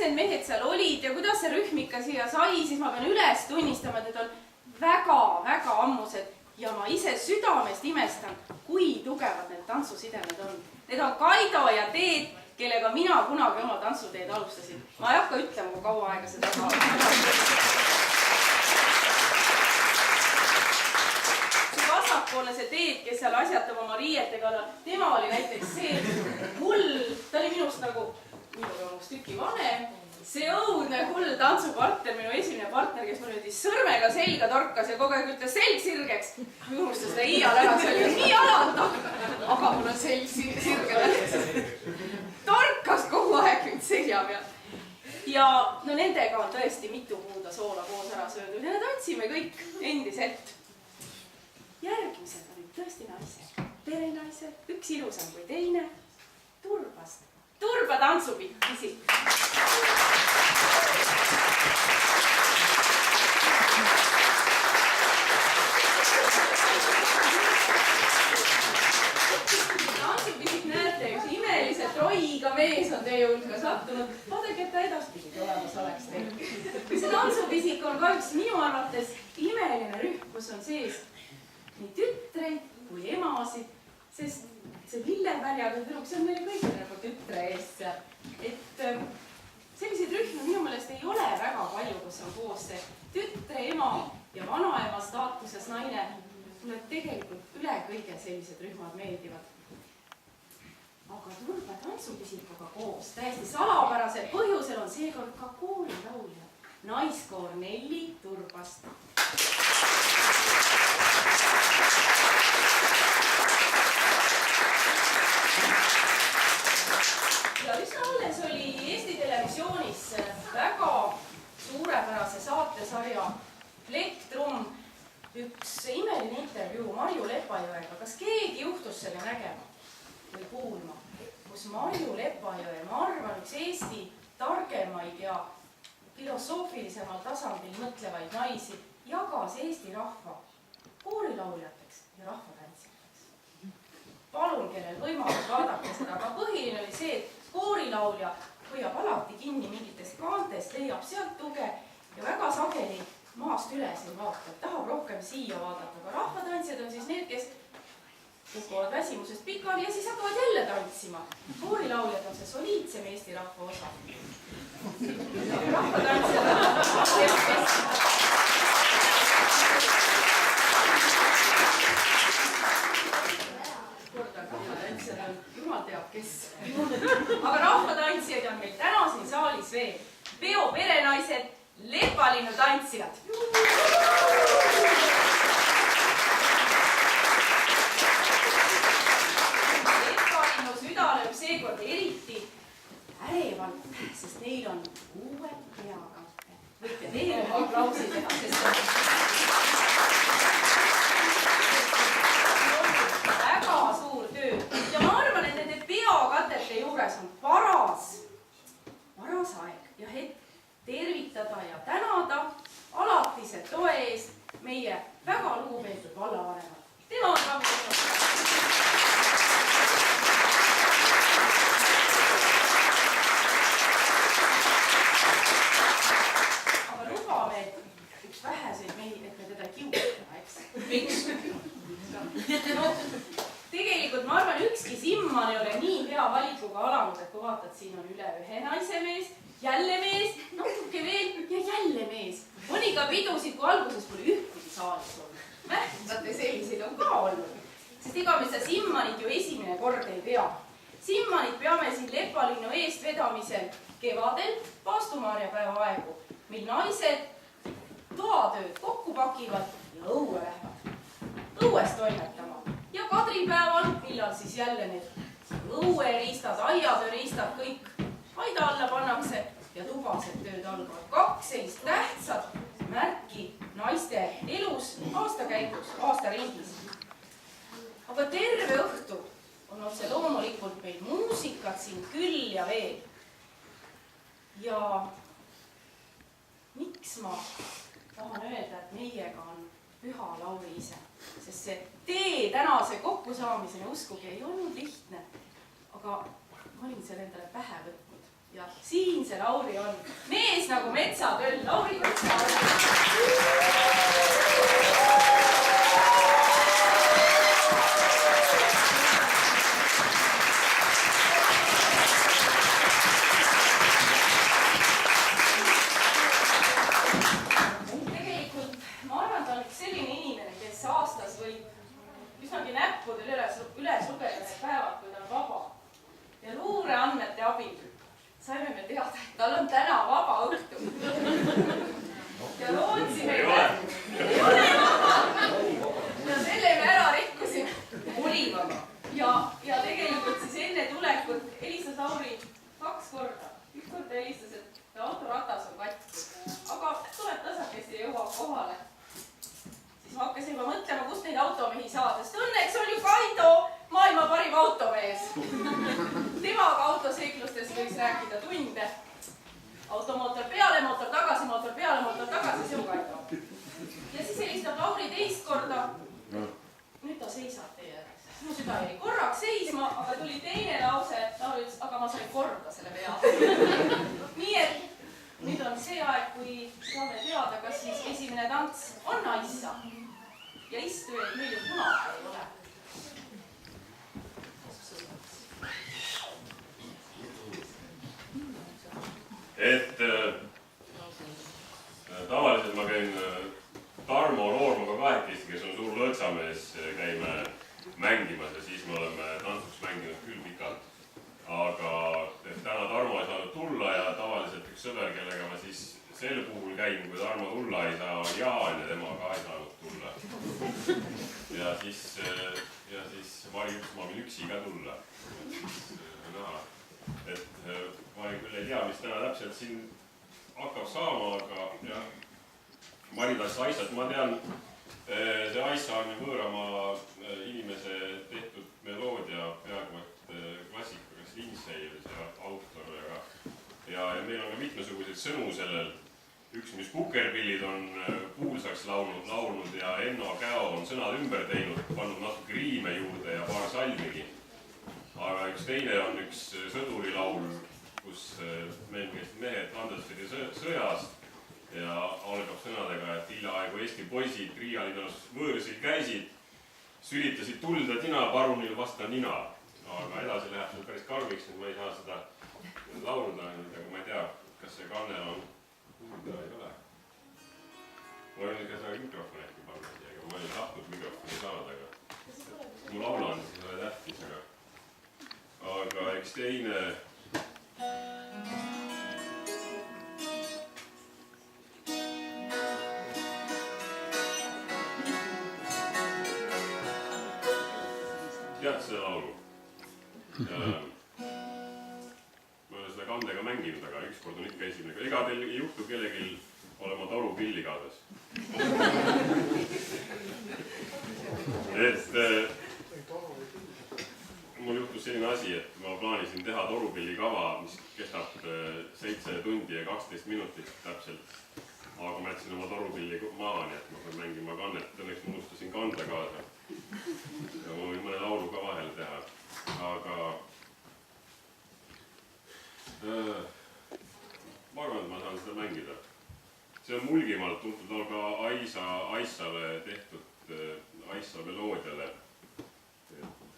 need mehed seal olid ja kuidas see rühm ikka siia sai, siis ma pean üles tunnistama, et need on väga-väga ammused ja ma ise südamest imestan, kui tugevad need tantsusidemed on. Need on Kaido ja Teet, kellega mina kunagi oma tantsuteed alustasin. Ma ei hakka ütlema, kui kaua aega seda saab. See vasakpoolne see Teet, kes seal asjatab oma riiete kallal, tema oli näiteks see hull, ta oli minust nagu tüki vanem, see õudne hull tantsupartner, minu esimene partner, kes mul sõrmega selga torkas ja kogu aeg ütles selg sirgeks. Ma unustan seda iial ära, see oli nii alandav, aga mul on selg sirgeks. Torkas kogu aeg mind selja peal. Ja no nendega on tõesti mitu puuda soola koos ära söödud ja me tantsime kõik endiselt. Järgmised olid tõesti naised, perenaised, üks ilusam kui teine, Turbast. Turba tantsupisi. Tantsupisid näete, üks imelise troiga mees on teie hulka sattunud. Vaadake, et ta edaspidi olemas oleks teil. See tantsupisik on ka üks minu arvates imeline rühm, kus on sees nii tütreid kui emasid, sest see lillevärjaga tüdruk, see on meile kõigile nagu tütre eest seal. Et selliseid rühme minu meelest ei ole väga palju, kus on koos see tütre, ema ja vanaema staatuses naine. Mulle tegelikult üle kõige sellised rühmad meeldivad. Aga Turba tantsupisikuga koos täiesti salapärasel põhjusel on seekord ka koorilaulja, naiskoor Nelli Turbast. Ja üsna alles oli Eesti Televisioonis väga suurepärase saatesarja Plektrum üks imeline intervjuu Marju Lepajõega. Kas keegi juhtus selle nägema või kuulma, kus Marju Lepajõe, ma arvan, üks Eesti targemaid ja filosoofilisemal tasandil mõtlevaid naisi jagas Eesti rahva koorilauljateks ja rahvatantsijateks. Palun, kellel võimalus vaadata seda, aga põhiline oli see, et koorilaulja hoiab alati kinni mingitest kaantest, leiab sealt tuge ja väga sageli maast üles ei vaata, tahab rohkem siia vaadata, aga rahvatantsijad on siis need, kes kukuvad väsimusest pikali ja siis hakkavad jälle tantsima. Koorilauljad on see soliidsem Eesti rahva osa. Rahvatantsijad on jumal teab, kes. Aga rahvatantsijaid on meil täna siin saalis veel. Peo perenaised, Lepalinnu tantsijad. Lepalinnu süda lööb seekord eriti ärevalt, sest neil on uued peakatte. Võite teile aplausi teha, sest on väga suur töö. Ja ma arvan, et nende peakatete juures on paras aeg ja hetk tervitada ja tänada alatise toe eest meie väga lugupeetud vallavanemat. Tema on ravinud. Aga lubame, et üks väheseid mehi, et me teda kiusama, eks? Miks? No, tegelikult ma arvan, ükski Simman ei ole nii hea valikuga alanud, et kui vaatad, siin on üle ühe naise mees, jälle mees, natuke veel ja jälle mees. On ikka pidusid, kui alguses pole ühtegi saalis olnud. Mähtate, selliseid on ka olnud. Sest ega me seda Simmanit ju esimene kord ei pea. Simmanit peame siin Lepalinnu eestvedamisel kevadel Paastumaarja päeva aegu, mil naised toatööd kokku pakivad ja õue lähevad. Õues toimetama. Ja kadripäeval, millal siis jälle need õueriistad, aiatööriistad kõik aida alla pannakse ja tubased tööd algavad. Kaks sellist tähtsat märki naiste elus aasta käigus, aasta ringis. Aga terve õhtu on otse loomulikult meil muusikat siin küll ja veel. Ja miks ma tahan öelda, et meiega on Püha Lauri ise, sest see tee tänase kokkusaamiseni uskugi ei olnud lihtne, aga ma olin selle endale pähe võtnud. Ja siin see Lauri on. Mees nagu metsatöll. Lauri Kutsa. Tegelikult ma arvan, ta on üks selline inimene, kes aastas võib üsnagi näppudel üles lugeda need päevad, kui ta on vaba. Ja luureandmete abil saime me teada, et tal on täna vaba õhtu. Ja lootsime, ei ole vaba. Ja selle me ära rikkusime. Oli vaba. Ja tegelikult siis enne tulekut helistas Lauri 2 korda. Üks kord ta helistas, et autoratas on katki. Aga tuleb tasakesti ja jõuab kohale. Siis ma hakkasin juba mõtlema, kust neid automehi saada, sest õnneks on ju Kaido, maailma parim automees. Temaga autoseiklustes võiks rääkida tunde. Automootor peale, mootor tagasi, mootor peale, mootor tagasi, see on Kaido. Ja siis helistab Lauri teist korda. Nüüd ta seisab teie järgi. Mu süda jäi korraks seisma, aga tuli teine lause. Lauri ütles, aga ma sain korda selle pea. Nii et nüüd on see aeg, kui saame teada, kas siis esimene tants on Aissa. Ja istujaid meil ju kunagi ei ole. Et tavaliselt ma käin Tarmo Noormaga kahekesti, kes on suur lõõtsamees, käime mängimas ja siis me oleme tantsuks mänginud küll pikalt. Aga täna Tarmo ei saanud tulla ja tavaliselt üks sõber, kellega ma siis sel puhul käin, kui Tarmo tulla ei saa, on Jaan ja tema ka ei saanud tulla. Ja siis Mari ütles, ma võin üksi ka tulla. Et ma küll ei tea, mis täna täpselt siin hakkab saama, aga jah, Mari tahtis Aissat, ma tean, see Aissa on võõramaa inimese tehtud meloodia, peaaegu et klassika, kas Lindsay oli see autor, ja meil on ka mitmesuguseid sõnu sellel. Üks, mis Kukerpillid on kuulsaks laulnud ja Enno Käo on sõnad ümber teinud, pannud natuke riime juurde ja paar salmigi. Aga üks teine on üks sõdurilaul, kus mehed Andesfidi sõjas ja algab sõnadega, et hiljaaegu Eesti poisid Riialinnas võõrsil käisid, sülitasid tulda tina, parunil vasta nina. Aga edasi läheb see päris karmiks, nüüd ma ei saa seda laulda, aga ma ei tea, kas see kannel on kuulda ei ole. Ma võin ka seda mikrofoni äkki panna siia, aga ma ei tahtnud mikrofoni saada, aga mu laulan, siis ei ole tähtis, aga üks teine tead seda laulu? Ma olen seda kandega mänginud, aga ükskord on ikka esimene. Ega teil ei juhtu kellelgi olema torupilli kaasas. Et mul juhtus selline asi, et ma plaanisin teha torupilli kava, mis kestab 7 tundi ja 12 minutit täpselt. Aga ma jätsin oma torupilli maha, nii et ma pean mängima kannet. Õnneks ma unustasin kanda kaasa. Ja ma võin mõne laulu ka vahel teha. Aga ma arvan, et ma saan seda mängida. See on Mulgimaalt tuntud laul ka Aissale tehtud, Aissa meloodiale.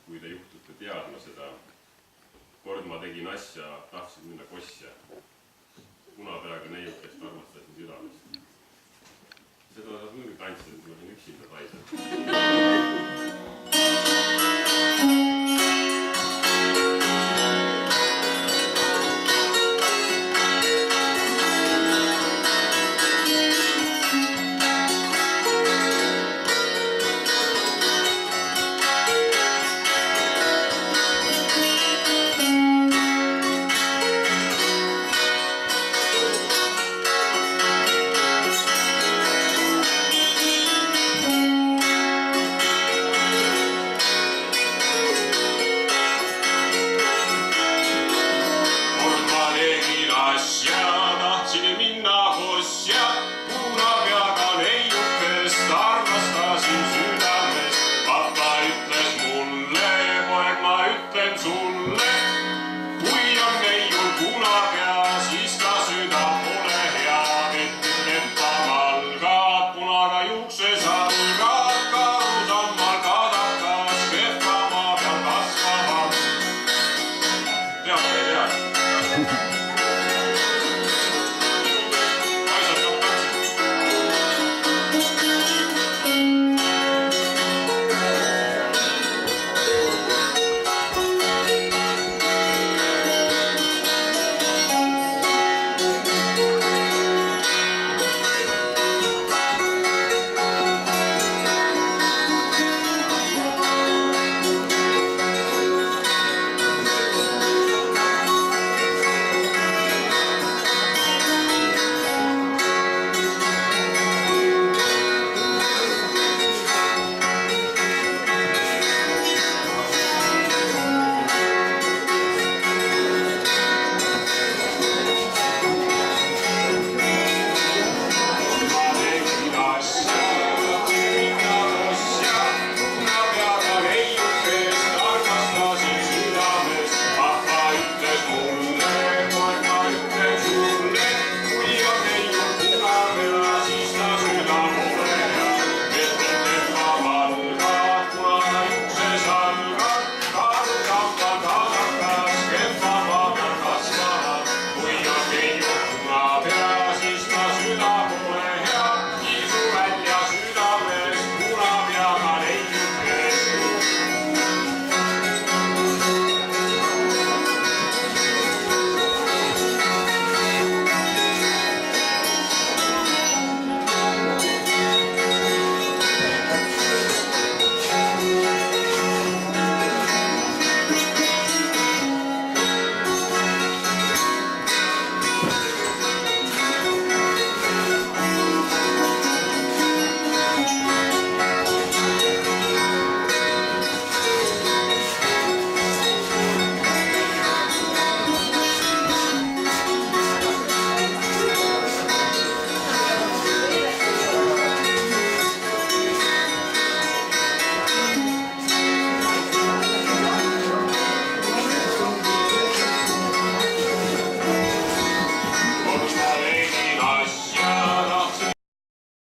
Kui te juhtute teadma seda, kord ma tegin asja, tahtsin minna kossja.